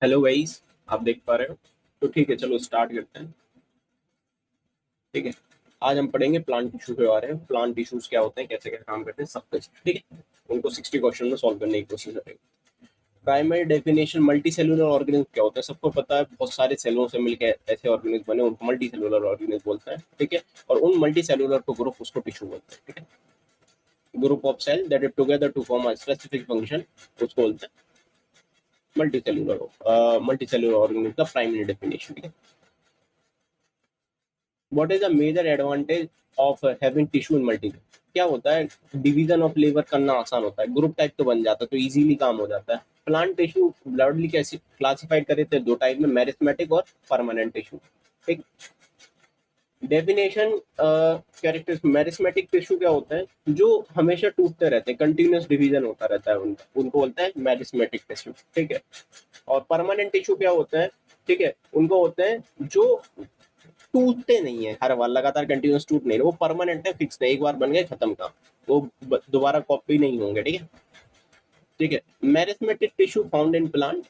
Hello guys, आप देख पा रहे हो? तो ठीक है, चलो स्टार्ट करते हैं। ठीक है, आज हम पढ़ेंगे प्लांट टिश्यू के बारे में। प्लांट टिश्यूज क्या होते हैं, कैसे क्या काम करते हैं, सब कुछ। ठीक है, उनको 60 क्वेश्चन में सॉल्व करने की कोशिश करेंगे। Primary definition multi cellular organism क्या होता है, सबको पता है। बहुत सारे सेलों से मिलकर ऐसे ऑर्गेनिज्म बने, उनको मल्टी सेलुलर ऑर्गेनिज्म बोलते हैं। ठीक है, और उन मल्टी सेलुलर को ग्रुप, उसको टिश्यू बोलते हैं। ठीक है, group of cell that is together to form a specific function, उसको बोलते हैं मल्टी सेलुलर ऑर्गेनिज्म का प्राइमरी डेफिनेशन। ठीक है, what is the major advantage of having tissue in multi? क्या होता है, डिवीजन ऑफ लेबर करना आसान होता है, ग्रुप टाइप तो बन जाता है, तो इजीली काम हो जाता है। प्लांट टिश्यू ब्रॉडली कैसे क्लासिफाइड करे थे, दो टाइप में, मेरिस्मेटिक और परमानेंट टिश्यू। ठीक, डेफिनेशन कैरेक्टर्स। मेरिस्मेटिक टिश्यू क्या होता है, जो हमेशा टूटते रहते हैं, कंटिन्यूस डिवीजन होता रहता है उनका, उनको बोलता है मेरिस्मेटिक टिश्यू। ठीक है, और परमानेंट टिश्यू क्या होता है, ठीक है, उनको होते हैं जो टूटते नहीं है, हर बार लगातार कंटिन्यूस टूट नहीं रहे, वो परमानेंट है, फिक्स है, एक बार बन गए खत्म काम, वो दोबारा कॉपी नहीं होंगे। ठीक है, ठीक है। Meristematic tissue found in plant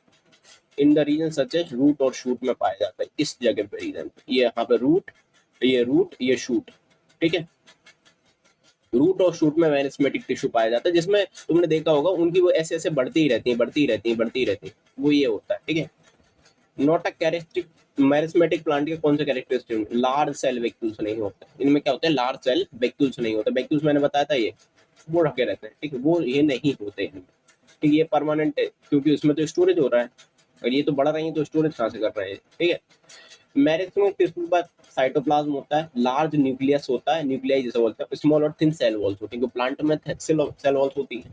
in the region such as root और शूट में पाया जाता है। इस जगह पे रीजन, ये यहाँ पे रूट, ये शूट। ठीक है, रूट और शूट में मेरिस्मेटिक टिश्यू पाया जाता है, जिसमें तुमने देखा होगा उनकी वो ऐसे ऐसे बढ़ती ही रहती है, वो ये होता है। ठीक है, not a characteristic. Meristematic plant के कौन से कैरेक्टरिस्टिक? लार्ज सेल वैक्यूल्स नहीं होते इनमें। क्या होते हैं? लार्ज सेल वैक्यूल्स नहीं होते। वैक्यूल्स मैंने बताया था, ये वो ढके रहते हैं। ठीक है, वो ये नहीं होते इनमें। ठीक है, ये परमानेंट है, क्योंकि उसमें तो स्टोरेज हो रहा है, और ये तो बढ़ रही है, तो स्टोरेज कहाँ से कर रहे हैं? ठीक है, मेरिस्मेटिक टिश्यू पर साइटोप्लाज्म होता है, लार्ज न्यूक्लियस होता है, न्यूक्लियाई जिसे बोलते हैं, स्मॉल और थिन सेल वॉल्स होती है, प्लांट में सेल वॉल्स होती है।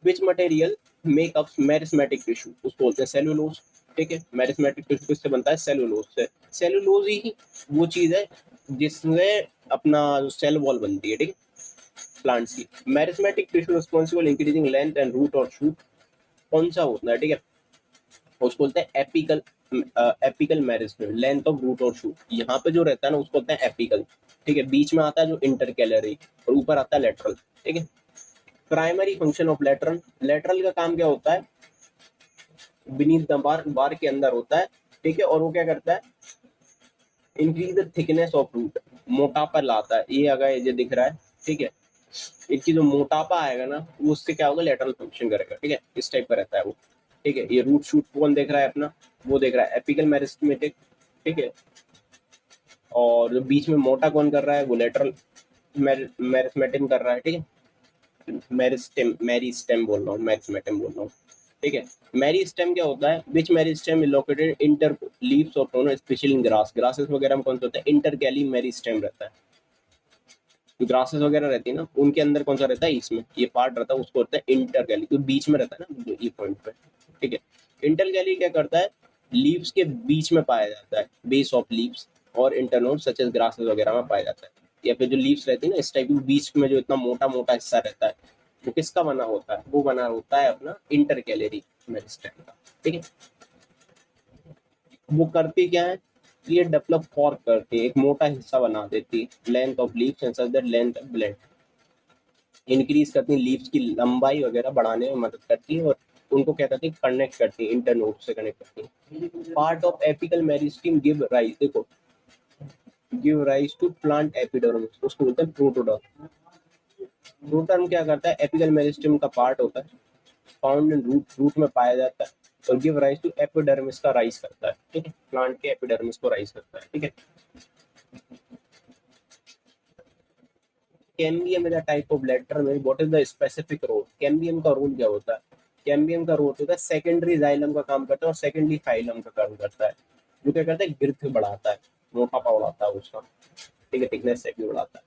Which material make up meristematic tissue? उसको बोलते हैं सेलुलोज। ठीक है, मेरिस्मेटिक टिश्यू किससे बनता है? सेलुलोज से। सेलुलोज ही वो चीज है जिससे अपना सेल वॉल बनती है। ठीक है, प्लांट्स की। Meristematic tissue responsible increasing length and root और शूट, कौन सा होता है? ठीक है, उसको बोलते हैं apical. Apical meristem, length of root और शूट, यहाँ पे जो रहता है ना, उसको बोलते हैं एपिकल। ठीक है, बीच में आता है जो इंटरकैलरी, और ऊपर आता है लेटरल। ठीक है, primary function of lateral. Lateral का काम क्या होता है? बीनीथ द बार, बार के अंदर होता है। ठीक है, और वो क्या करता है? Increase the thickness of root, मोटापा लाता है। ये अगर ये दिख रहा है, ठीक है, इसकी जो मोटापा आएगा ना, वो उससे क्या होगा? लेटरल फंक्शन करेगा। ठीक है, इस टाइप का रहता है वो। ठीक है, ये रूट शूट कौन देख रहा है अपना? वो देख रहा है एपिकल मेरिस्टेमेटिक। ठीक है, और जो बीच में मोटा कौन कर रहा है? वो लेटरल मेरिस्मेटिम कर रहा है। ठीक है, मेरिस्टेम बोल रहा हूँ, मेरिस्मेटिम बोल रहा हूँ। ठीक है, मेरिस्टेम क्या होता है? Which meristem is located inter leaves of टोनो, स्पेशली इन ग्रास। ग्रासेस वगैरह में कौन सा होता है? इंटरकैली मेरिस्टेम रहता है। जो ग्रासेस वगैरह रहती है ना, उनके अंदर कौन सा रहता है? इसमें ये पार्ट रहता है, उसको होता है इंटरकैली, तो बीच में रहता है ना, ये पॉइंट पे। ठीक है, इंटरकैली क्या करता है? लीव्स के बीच में पाया जाता है, बेस ऑफ लीव्स, और इंटरनोड सच एज ग्रासेस वगैरह में पाया जाता है। या फिर जो लीव्स रहती है ना, इस टाइप में बीच में जो इतना मोटा मोटा हिस्सा रहता है, वो किसका बना होता है? वो बना होता है अपना इंटरकैलरी मेरिस्टेम का। ठीक है, वो करती क्या है? ये डेवलप फॉर्क करती है, एक मोटा हिस्सा बना देती है, length of leaves and such that length blade increase करती है, लीव्स की लंबाई वगैरह बढ़ाने में मदद करती है, और उनको क्या करती है? कनेक्ट करती है, इंटरनोड से कनेक्ट करती है। Part of apical meristem give rise, देखो, give rise to plant epidermis, उसको बोलते हैं प्रोटोडर्म। प्रोटोडर्म क्या करता है? एपिकल मेरिस्टेम का पार्ट होता है, फाउंड इन रूट, रूट में पाया जाता है, और गिव राइज टू एपिडर्मिस का राइज करता है। ठीक है, प्लांट के एपिडर्मिस को राइज करता है। ठीक है, cambium is a type of lateral में, what is the specific role? Cambium का रोल क्या होता है? कैम्बियम का रोल होता है सेकेंडरी जाइलम का काम करता है, और सेकेंडरी फाइलम का काम करता है, जो क्या करता है? गिर्थ बढ़ाता है, मोटापा बढ़ाता है उसका। ठीक है, थिकनेस से भी बढ़ाता है।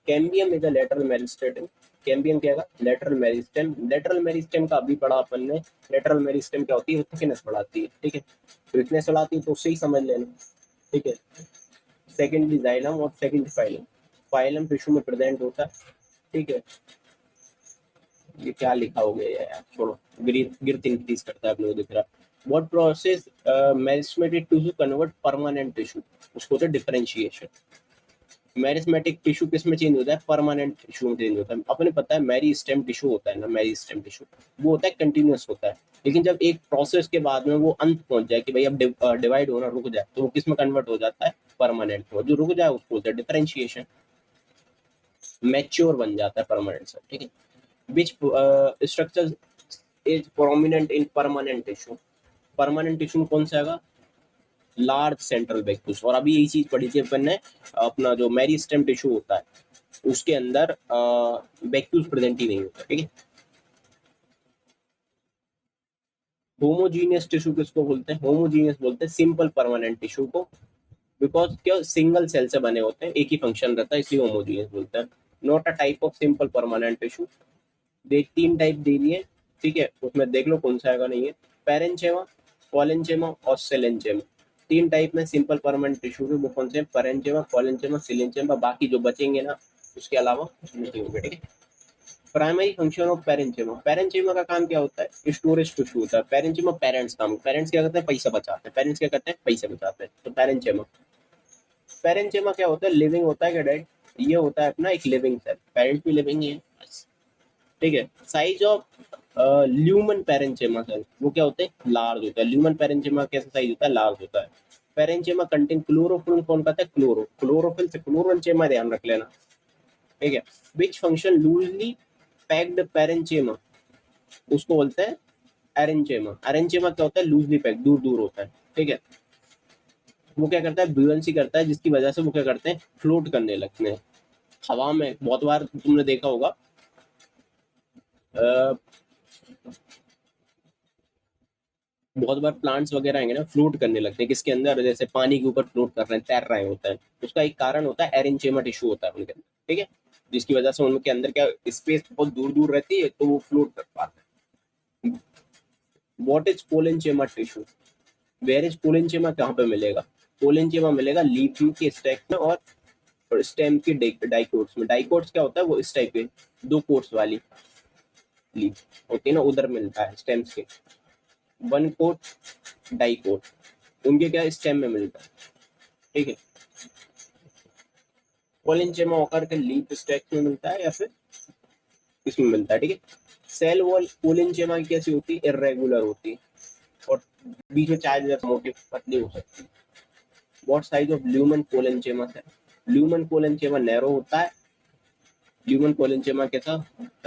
Cambium is a lateral meristem. Cambium क्या है? Lateral meristem. लेटरल मेरिस्टेम का अभी पढ़ा अपन ने। लेटरल मेरिस्टेम क्या होती है? थिकनेस बढ़ाती है। ठीक है, थिकनेस बढ़ाती है, तो उससे ही समझ लेना। ठीक है, सेकेंडरी जाइलम और सेकेंडरी फाइलम। फाइलम टिश्यू में प्रेजेंट होता है। ठीक है, ये क्या लिखा हो गया यार, छोड़ो। गिरथ इंक्रीज करता है, अपने को दिख रहा है। What process meristematic tissue convert permanent tissue? उसको होता है डिफरेंशिएशन। मेरिस्मेटिक टिश्यू किस में चेंज होता है? परमानेंट टिश्यू में चेंज होता है। अपने पता है मेरी स्टेम टिश्यू होता है ना, मेरी स्टेम टिश्यू वो होता है कंटिन्यूअस होता है, लेकिन जब एक प्रोसेस के बाद में वो अंत पहुंच जाए कि भाई अब डिवाइड होना रुक जाए, तो वो किस में कन्वर्ट हो जाता है? परमानेंट में। जो रुक जाए उसको बोलते हैं डिफरेंशिएशन, मैच्योर बन जाता है परमानेंट से, ठीक है। Which structure is prominent in permanent tissue? Permanent tissue में कौन सा आएगा? Large central vacuoles. और अभी यही चीज पढ़ी थी अपन ने, अपना जो मेरिस्टेम टिश्यू होता है उसके अंदर वेक्यूल्स प्रेजेंट ही नहीं होता, ठीक है। होमोजीनियस टिश्यू किसको बोलते हैं? होमोजीनियस बोलते हैं सिंपल परमानेंट टिश्यू को, बिकॉज क्या सिंगल सेल से बने होते हैं, एक ही फंक्शन रहता है, इसलिए होमोजीनियस बोलते हैं। Not a type of simple permanent tissue. दे 3 टाइप दे दिए, ठीक है, उसमें देख लो कौन सा आएगा नहीं है। पैरेंचेमा, कॉलेंचेमा और सेलेंचेमा। 3 टाइप में सिंपल परमानेंट टिश्यू के, वो कौन से? पैरेंचेमा, कॉलेंचेमा, सिलेंचेमा। बाकी जो बचेंगे ना उसके अलावा नहीं होंगे, ठीक है। Primary function of parenchyma. Parenchyma का काम क्या होता है? स्टोरेज टिश्यू होता है। पैरेंचेमा पेरेंट्स काम, पेरेंट्स क्या करते हैं? पैसा बचाते हैं। पेरेंट्स क्या करते हैं? पैसे बचाते हैं, तो पैरेंचेमा। पैरेंचेमा क्या होता है? लिविंग होता है क्या डेड? ये होता है अपना एक लिविंग सेल, पेरेंट भी लिविंग ही है, ठीक है। साइज ऑफ ल्यूमन पैरेंचेमा सेल, वो क्या होते हैं? लार्ज होता है। ल्यूमन पैरेंचेमा कैसा साइज होता है? लार्ज होता है। पैरेंचेमा कंटेन क्लोरोफिल, कौन कहता है? क्लोरोफिल से क्लोरेंचेमा ध्यान रख लेना, ठीक है। विच फंक्शन लूजली पैक्ड पैरेंचेमा, उसको बोलते हैं एरेंचेमा। एरेंचेमा क्या होता है? लूजली पैक्ड, दूर दूर होता है, ठीक है। वो क्या करता है? ब्यूएंसी करता है, जिसकी वजह से वो क्या करते हैं? फ्लोट करने लगते हैं हवा में। बहुत बार तुमने देखा होगा बहुत बार प्लांट्स वगैरह आएंगे ना, फ्लोट करने लगते हैं किसके अंदर? जैसे पानी के ऊपर फ्लोट कर रहे हैं, तैर रहे होते हैं। उसका एक कारण होता है एरेंचेमा टिश्यू होता है उनके अंदर, ठीक है, जिसकी वजह से उनके अंदर क्या स्पेस बहुत दूर दूर रहती है, तो वो फ्लोट कर पाते हैं। What is collenchyma tissue? Where is collenchyma? कहाँ पे मिलेगा? कोलेंचेमा मिलेगा लीफ के स्टेक में और स्टेम के डाइकोट्स में। डाइकोट्स क्या होता है? वो इस टाइप के 2 कोट्स वाली लीफ होती है ना, उधर मिलता है स्टेम्स के। 1 कोट, डाइकोट, उनके क्या स्टेम में मिलता है, ठीक है। कोलेंचेमा होकर के लीफ स्टेक में मिलता है या फिर इसमें मिलता है, ठीक है। सेल वॉल कोलेंचेमा की कैसी होती है? इरेगुलर होती है और बीच में चाय जैसा मोटी पतली हो सकती है। व्हाट साइज ऑफ ल्यूमन कोलेंचेमा है? ल्यूमन कोलेंचेमा नैरो होता है। ल्यूमन कोलेंचेमा कैसा?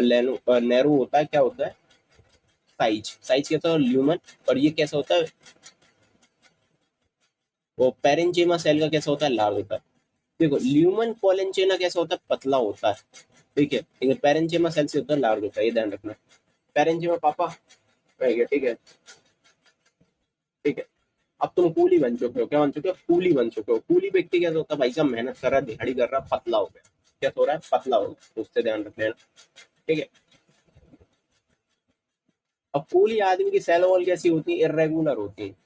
नैरो होता है। क्या होता है? साइज कैसा? और ल्यूमन। और ये कैसा होता है? वो पेरेंचेमा सेल का कैसा होता है? लार्ज होता है। देखो ल्यूमन कोलेंचेमा कैसा होता है? पतला होता है, ठीक है, लेकिन पेरेंचेमा सेल से होता है लार्ज होता है, ये ध्यान रखना। पेरेंचेमा पापा रह गया, ठीक है, ठीक है। अब तुम कूली बन चुके हो, क्या बन चुके हो? कूली बन चुके हो। कूली व्यक्ति कैसा होता है? भाई साहब मेहनत कर रहा है, दिहाड़ी कर रहा है, पतला हो गया। क्या हो रहा है? पतला हो गया, तो उससे ध्यान रख लेना, ठीक है। अब कूली आदमी की सेल वॉल कैसी होती है? इरेगुलर होती है।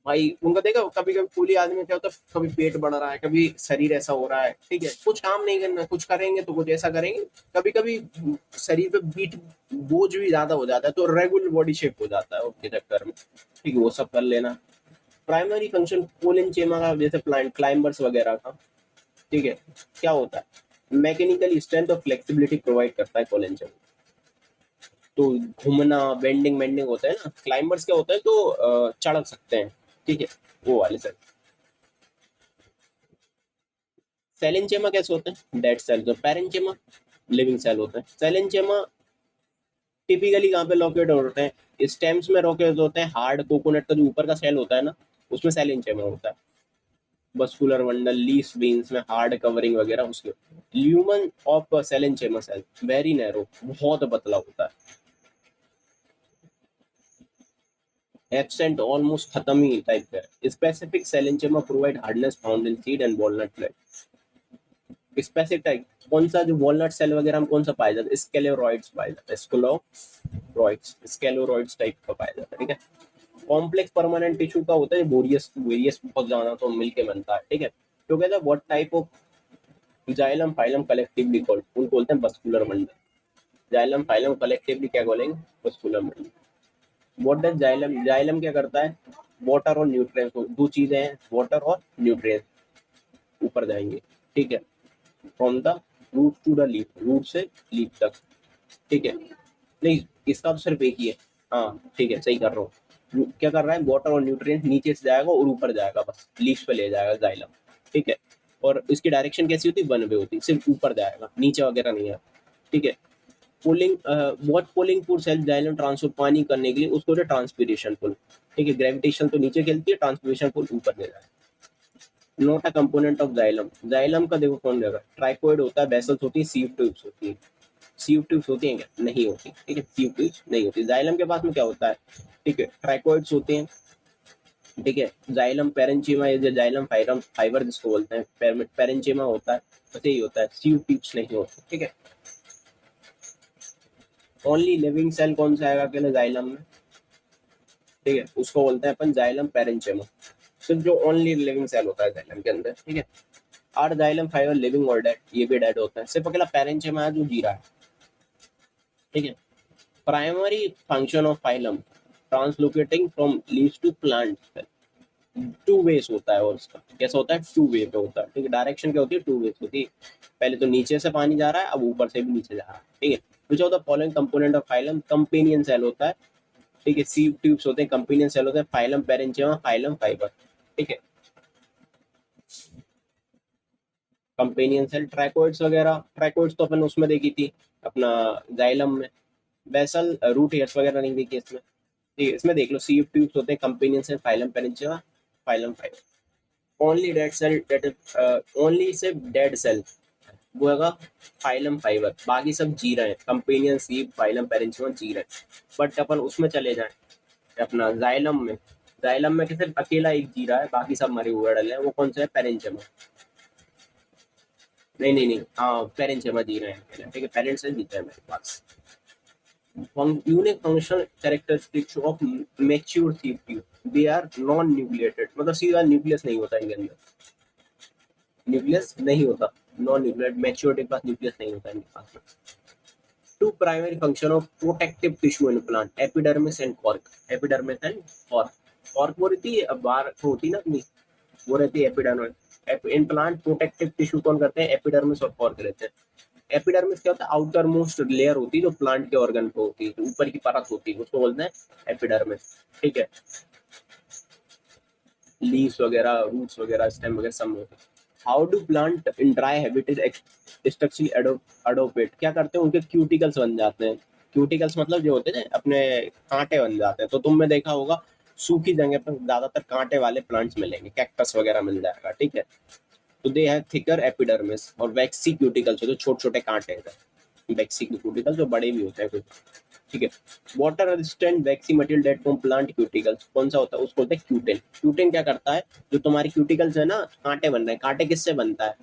भाई उनका देखा कभी कभी कूली आदमी क्या होता है? कभी पेट बढ़ रहा है, कभी शरीर ऐसा हो रहा है, ठीक है, कुछ काम नहीं करना, कुछ करेंगे तो कुछ ऐसा करेंगे। कभी कभी शरीर पे बीट बोझ भी ज्यादा हो जाता है, तो रेगुलर बॉडी शेप हो जाता है उसके चक्कर में, ठीक है, वो सब कर लेना। प्राइमरी फंक्शन कोलेंचेमा का, जैसे प्लांट क्लाइंबर्स वगैरह का, ठीक है, क्या होता है? मैकेनिकल स्ट्रेंथ और फ्लेक्सिबिलिटी प्रोवाइड करता है कोलेंचेमा। तो घूमना, बेंडिंग बेंडिंग होता है ना, क्लाइंबर्स क्या होता है? तो चढ़ सकते हैं, ठीक है, वो वाले सर। सेलेंचेमा कैसे होते हैं? Dead cell. तो पैरेंचेमा लिविंग सेल होते हैं। सेलेंचेमा टिपिकली कहाँ पे लोकेट होते हैं? स्टेम्स में लोकेट होते हैं। हार्ड कोकोनट का जो ऊपर का सेल होता है ना, उसमें सेलेंचेमा होता है। बस्कुलर बंडल, लीफ बीन्स में हार्ड कवरिंग वगैरह उसके। Lumen of sclerenchyma cell very narrow, बहुत पतला होता है। एब्सेंट, ऑलमोस्ट खत्म ही टाइप का है। Specific sclerenchyma provide hardness found in seed and walnut flat. Specific type कौन सा? जो वॉलनट सेल वगैरह में कौन सा पाया जाता है? स्केलेरॉइड्स पाया जाता है, स्केलोरॉइड्स, स्केलोरॉइड्स टाइप का पाया जाता है, ठीक है। कॉम्प्लेक्स परमानेंट टिश्यू का होता है वेरियस वेरियस बहुत ज्यादा तो मिलके बनता है, ठीक है। तो कहता है what type of xylem phloem collectively called, उनको बोलते हैं vascular bundle. Xylem phloem collectively क्या बोलेंगे? Vascular bundle. What does xylem? Xylem क्या करता है? वाटर और न्यूट्रिएंट्स, दो चीजें हैं, वाटर और न्यूट्रिएंट्स ऊपर जाएंगे, ठीक है। From the root to the leaf, root से लीफ तक, ठीक है। नहीं, इसका तो सिर्फ एक ही है, हाँ ठीक है, सही कर रहा हूँ। क्या कर रहा है, वाटर और न्यूट्रिएंट नीचे से जाएगा और ऊपर जाएगा, बस लीफ पे ले जाएगा जाइलम, ठीक है। और इसकी डायरेक्शन कैसी होती है, वन वे होती है, सिर्फ ऊपर जाएगा, नीचे वगैरह नहीं है, ठीक है। Pulling, what pulling force help xylem transfer, पानी करने के लिए उसको जो ट्रांसपीरेशन पुल, ठीक है। ग्रेविटेशन तो नीचे खेलती है, ट्रांसपीरेशन पुल ऊपर ले जाएगा। Not a component of xylem, xylem का देखो कौन देगा, ट्राइकोइड होता है, वेसल्स होती है, सीव ट्यूब्स होती है। सीव ट्यूब्स होती हैं क्या, नहीं होती, ठीक है, सीव ट्यूब्स नहीं होती। जाइलम के पास में क्या होता है, ठीक है, ट्राइकोइड्स होते हैं, ठीक है। जाइलम पेरेंचीमा, ये जाइलम फाइबर फाइबर जिसको बोलते हैं, पेरेंचीमा होता है, बस यही होता है, सीव ट्यूब्स नहीं होती, ठीक है। ओनली लिविंग सेल कौन सा आएगा अकेले जाइलम में, ठीक है, उसको बोलते हैं अपन जाइलम पेरेंचीमा, सिर्फ जो ओनली लिविंग सेल होता है जाइलम के अंदर, ठीक है। आर जाइलम फाइबर लिविंग और डेड, ये भी डेड होता है, सिर्फ अकेला पेरेंचीमा है जो जी रहा है, ठीक है। Primary function of phloem translocating from leaves to plant, two ways होता है, और उसका कैसा होता है, टू वे पे होता है, ठीक है। डायरेक्शन क्या होती है, टू वेज होती है, पहले तो नीचे से पानी जा रहा है, अब ऊपर से भी नीचे जा रहा है, ठीक है। Which of the following component of phylum, companion cell होता है, ठीक है, सीव ट्यूब्स होते हैं, कंपेनियन सेल होते हैं, फाइलम पेरेंचियम, फाइलम फाइबर, ठीक है। कंपेनियन सेल ट्रैकोइड्स वगैरह, ट्रैकोइड्स तो अपन उसमें देखी थी अपना जाइलम में, बेसल रूट हेयर्स वगैरह नहीं देखी इसमें, ठीक है। इसमें देख लो, सीव ट्यूब्स होते हैं, companion cell, phloem parenchyma, phloem fibre. Only dead cell, dead, only सिर्फ डेड सेल वो है फाइलम फाइबर, बाकी सब जी रहे हैं, कंपेनियन सीव फाइलम पेरेंचियम जी रहे हैं। बट अपन उसमें चले जाएं अपना जाइलम में, जाइलम में सिर्फ अकेला एक जी रहा है, बाकी सब मरे हुए डले हैं, वो कौन सा है, पेरेंचियम। नहीं नहीं नहीं, हाँ पेरेंचियम जी रहे हैं अकेले, ठीक है, पेरेंट्स से जीता है मेरे पास। Unique functional characteristics of mature CPU, they are non nucleated, मतलब सीधा न्यूक्लियस नहीं होता इनके अंदर, न्यूक्लियस नहीं होता, नॉन न्यूक्लिएट, मैच्योरिटी के पास न्यूक्लियस नहीं होता इनके पास। Two primary function of protective tissue in plant, epidermis and cork, epidermis and cork, cork वो रहती है, अब बाहर होती है ना अपनी, वो रहती है epidermis. In plant protective tissue कौन करते हैं, एपिडर्मिस और कॉर्क रहते हैं। एपिडर्मिस क्या होता है, आउटर मोस्ट लेयर होती है जो प्लांट के ऑर्गन पे होती है, जो ऊपर की परत होती है, उसको बोलते हैं एपिडर्मिस, ठीक है। लीव्स वगैरह, रूट्स वगैरह, स्टेम वगैरह सब होते हैं। How do plant in dry habitat structurally adopt, क्या करते हैं, उनके क्यूटिकल्स बन जाते हैं। क्यूटिकल्स मतलब जो होते हैं ना अपने, कांटे बन जाते हैं, तो तुमने देखा होगा सूखी जगह पर ज्यादातर कांटे वाले प्लांट्स मिलेंगे, कैक्टस वगैरह मिल जाएगा, ठीक है। तो दे हैव थिकर एपिडर्मिस और वैक्सी क्यूटिकल्स होते हैं, छोटे छोटे कांटे हैं वैक्सी क्यूटिकल्स, जो बड़े भी होते हैं कुछ, ठीक है। Water resistant waxy material that from plant cuticles कौन सा होता है, उसको बोलते हैं क्यूटेन। क्यूटेन क्या करता है, जो तुम्हारी क्यूटिकल्स है ना, कांटे बन रहे हैं, कांटे किससे बनता है,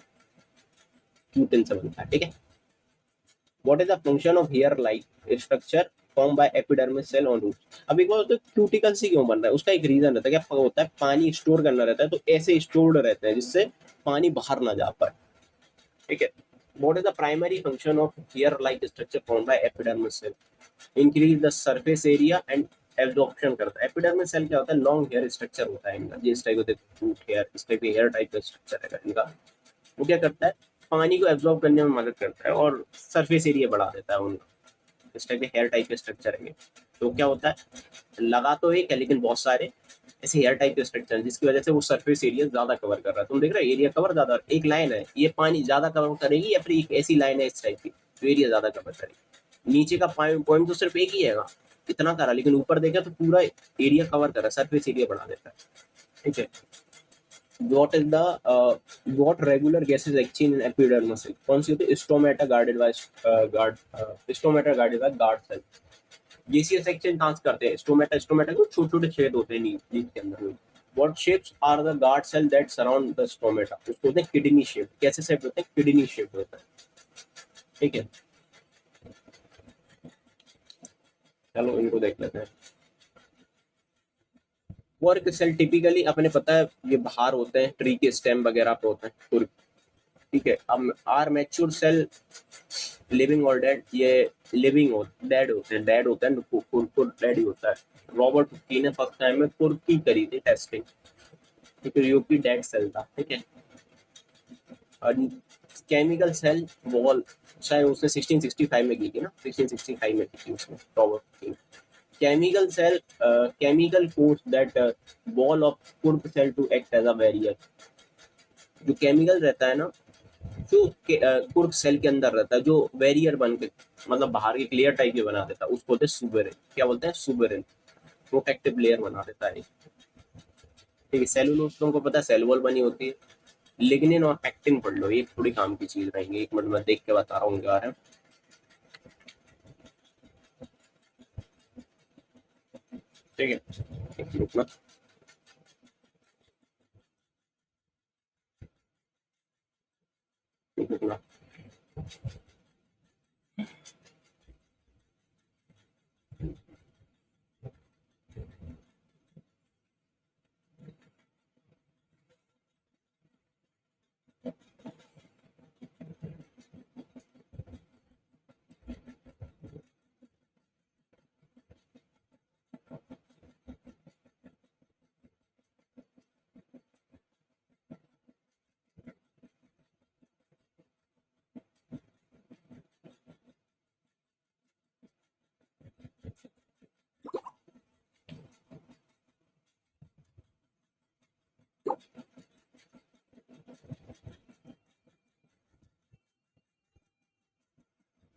क्यूटेन से बनता है, ठीक है। What is the function of hair like structure form by epidermis cell on root. अब एक बार होता है क्यूटिकल से क्यों बन रहा है, उसका एक रीजन रहता है, क्या होता है, पानी स्टोर करना रहता है, तो ऐसे स्टोर्ड रहते हैं जिससे पानी बाहर ना जा पाए, ठीक है। What is the primary function of hair-like structure formed by epidermis cell? Increase the surface area and absorption करता है। एपिडर्मिस सेल क्या होता है, लॉन्ग हेयर स्ट्रक्चर होता है इनका, जिस टाइप होते हैं रूट हेयर, इस टाइप हेयर टाइप का स्ट्रक्चर है इनका। वो क्या करता है, पानी को एब्जॉर्ब करने में मदद करता है और सरफेस एरिया बढ़ा देता है उनका, इस टाइप के हेयर टाइप के स्ट्रक्चर है। तो क्या होता है, लगा तो एक है लेकिन बहुत सारे ऐसे हेयर टाइप के स्ट्रक्चर जिसकी वजह से वो सरफेस एरिया ज्यादा कवर कर रहा है। तुम देख रहे हो एरिया कवर ज्यादा, एक लाइन है ये पानी ज्यादा कवर करेगी, या फिर एक ऐसी लाइन है इस टाइप की जो एरिया ज्यादा कवर करेगी। नीचे का पॉइंट तो सिर्फ एक ही है, इतना करा, लेकिन ऊपर देखा तो पूरा एरिया कवर कर रहा है, सरफेस एरिया बढ़ा देता है, ठीक है। what is the what regular gases exchange in epidermis cell, कौन सी होती है, stomata guarded by stomata guarded by guard cell. Gaseous exchange कहाँ से करते हैं, स्टोमेटा, स्टोमेटा को छोटे छोटे छेद होते हैं नीचे के अंदर। What shapes are the guard cell that surround the stomata, उसको बोलते हैं किडनी शेप। कैसे शेप होते हैं, किडनी शेप होता है, ठीक है। चलो इनको देख लेते हैं। वर्क सेल टिपिकली अपने पता है ये बाहर होते हैं, ट्री के स्टेम वगैरह पे होते हैं, ठीक है। अब आर मैच्योर सेल लिविंग और डेड, ये लिविंग हो डेड होते हैं, डेड होता है, डेड ही होता है। रॉबर्ट हुकी ने फर्स्ट टाइम में कुर्की करी थी टेस्टिंग, ठीक है, यूपी डेड सेल था, ठीक है। और केमिकल सेल वॉल शायद उसने 1665 में की थी ना, 1665 में की थी उसने Robert. chemical cell chemical codes that wall of Kurd cell to act as a barrier। जो केमिकल रहता है ना, जो कुर्क सेल के अंदर रहता है, जो बैरियर बन के मतलब बाहर के लेयर टाइप के बना देता है, उसको बोलते हैं सुबेरिन। क्या बोलते हैं? सुबेरिन। प्रोटेक्टिव लेयर बना देता है। ठीक है, सेलुलोज तुमको पता है सेल वॉल बनी होती है। लिग्निन और पैक्टिन पढ़ लो, ये थोड़ी काम की चीज रहेंगी। एक मिनट में देख के बता रहा हूँ उनके बारे में। ठीक है, एक मिनट में। एक मिनट में।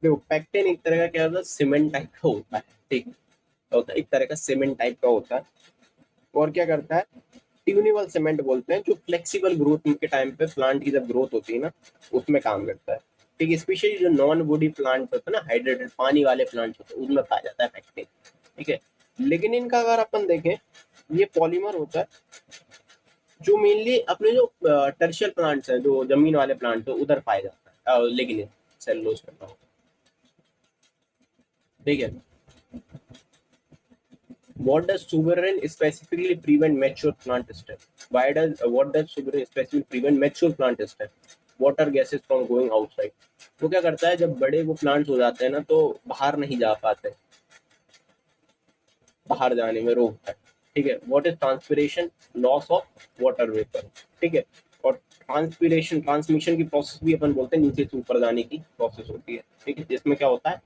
देखो, पैक्टिन एक तरह का क्या होता है, सीमेंट टाइप का होता है। ठीक होता है, एक तरह का सीमेंट टाइप का होता है। और क्या करता है, ट्यूनेबल सीमेंट बोलते हैं, जो फ्लेक्सिबल ग्रोथ के टाइम पे प्लांट की जब ग्रोथ होती है ना, उसमें काम करता है। ठीक है, स्पेशली जो नॉन बॉडी प्लांट होते हैं ना, हाइड्रेटेड पानी वाले प्लांट होते हैं, उसमें पाया जाता है पैक्टिन। ठीक है, लेकिन इनका अगर अपन देखें, ये पॉलीमर होता है जो मेनली अपने जो टर्शियल प्लांट्स हैं, जो जमीन वाले प्लांट्स हैं, उधर पाया जाता है। लिग्निन सेलुलोज करता हूँ। ठीक है, what does suberin specifically prevent mature plant stem? What does suberin specifically prevent mature plant stem? Water gases from going outside। वो क्या करता है, जब बड़े वो प्लांट्स हो जाते हैं ना, तो बाहर नहीं जा पाते, बाहर जाने में रोकता है। ठीक है, what is transpiration? Loss of water vapour. ठीक है, और ट्रांसपिरेशन ट्रांसमिशन की प्रोसेस भी अपन बोलते हैं, नीचे से ऊपर जाने की प्रोसेस होती है। ठीक है, जिसमें क्या होता है,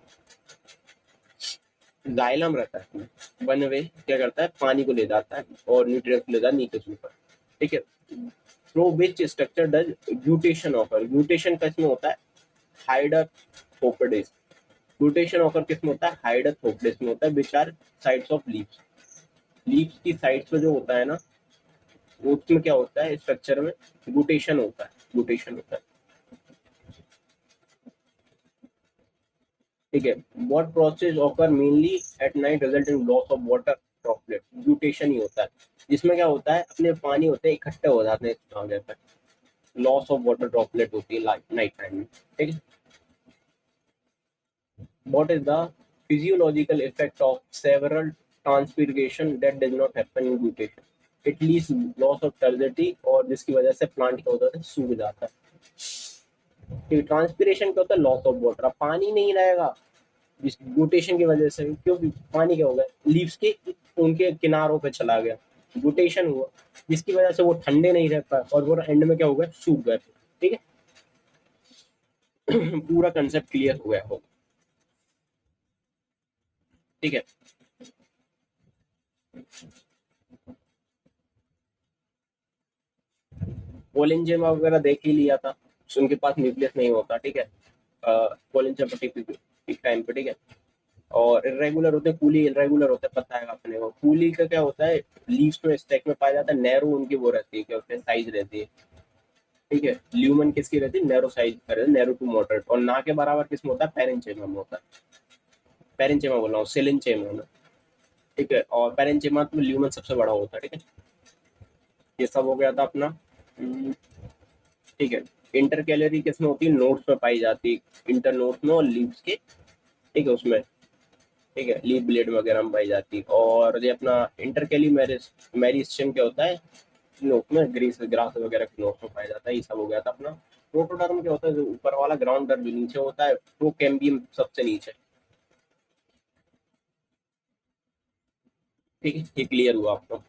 जाइलम रहता है, वन वे क्या करता है, पानी को ले जाता है और न्यूट्रिएंट्स ले जाता है नीचे से ऊपर। ठीक है, through which structure does guttation occur? Guttation किसमें होता है? हाइडरथोपिडिस। ग्लूटेशन ऑकर किसमें होता है? हाइडरथोपिडिस में होता है, which are sides of leaves. Leaves की साइड्स पे जो होता है ना, उसमें क्या होता है, स्ट्रक्चर में ग्लूटेशन होता है, ग्लूटेशन होता है। ठीक है, what process occur mainly at night result in loss of water droplet? Guttation ही होता है, जिसमें क्या होता है, अपने पानी होते हैं इकट्ठे हो जाते हैं इस जगह पर, लॉस ऑफ वाटर ड्रॉपलेट होती है नाइट टाइम में। ठीक है, what is the physiological effect of several transpiration that does not happen in guttation? It leads loss of turgidity, और जिसकी वजह से प्लांट क्या होता है, सूख जाता है। ट्रांसपिरेशन क्या होता है? Loss of water. अब पानी नहीं रहेगा इस ग्लूटेशन की वजह से, क्योंकि पानी क्या होगा, लीव्स के उनके किनारों पे चला गया, ग्लूटेशन हुआ, जिसकी वजह से वो ठंडे नहीं रह पाए और वो एंड में क्या हो गया, सूख गए। ठीक है, पूरा कंसेप्ट क्लियर हो गया हो। ठीक है, कोलिंजेमा वगैरह देख ही लिया था, उनके पास न्यूक्लियस नहीं होता। ठीक है, कोलिंजेमा ठीक टाइम पे। ठीक है, और इरेगुलर होते हैं, कूली इरेगुलर होते हैं, पता है अपने को। कूली का क्या होता है, लीव्स में स्टैक में पाया जाता है, नैरो उनकी वो रहती है, क्या होते हैं, साइज रहती है। ठीक है, ल्यूमन किसकी रहती है, नैरो साइज का रहता है, नैरो टू मॉडरेट। और ना के बराबर किसमें होता है, पेरेंचेमा में होता है। पेरेंचेमा बोल रहा हूँ, सेलेंचेमा में। ठीक है, और पेरेंचेमा में ल्यूमन सबसे बड़ा होता है। ठीक है, ये सब हो गया था अपना। ठीक है, इंटर कैलोरी किसमें होती है, नोट्स में पाई जाती है, इंटर नोट्स में और लीव्स के। ठीक है, उसमें। ठीक है, लीव ब्लेड वगैरह में पाई जाती है। और ये अपना इंटरकेली मेरिस्टेम क्या होता है, नोट में ग्रीस ग्रास वगैरह के नोट में पाया जाता है। ये सब हो गया था अपना। प्रोटोडर्म क्या होता है, जो ऊपर वाला ग्राउंड डर्म जो नीचे होता है, प्रोकैम्बियम सबसे नीचे। ठीक है, ये क्लियर हुआ आपको?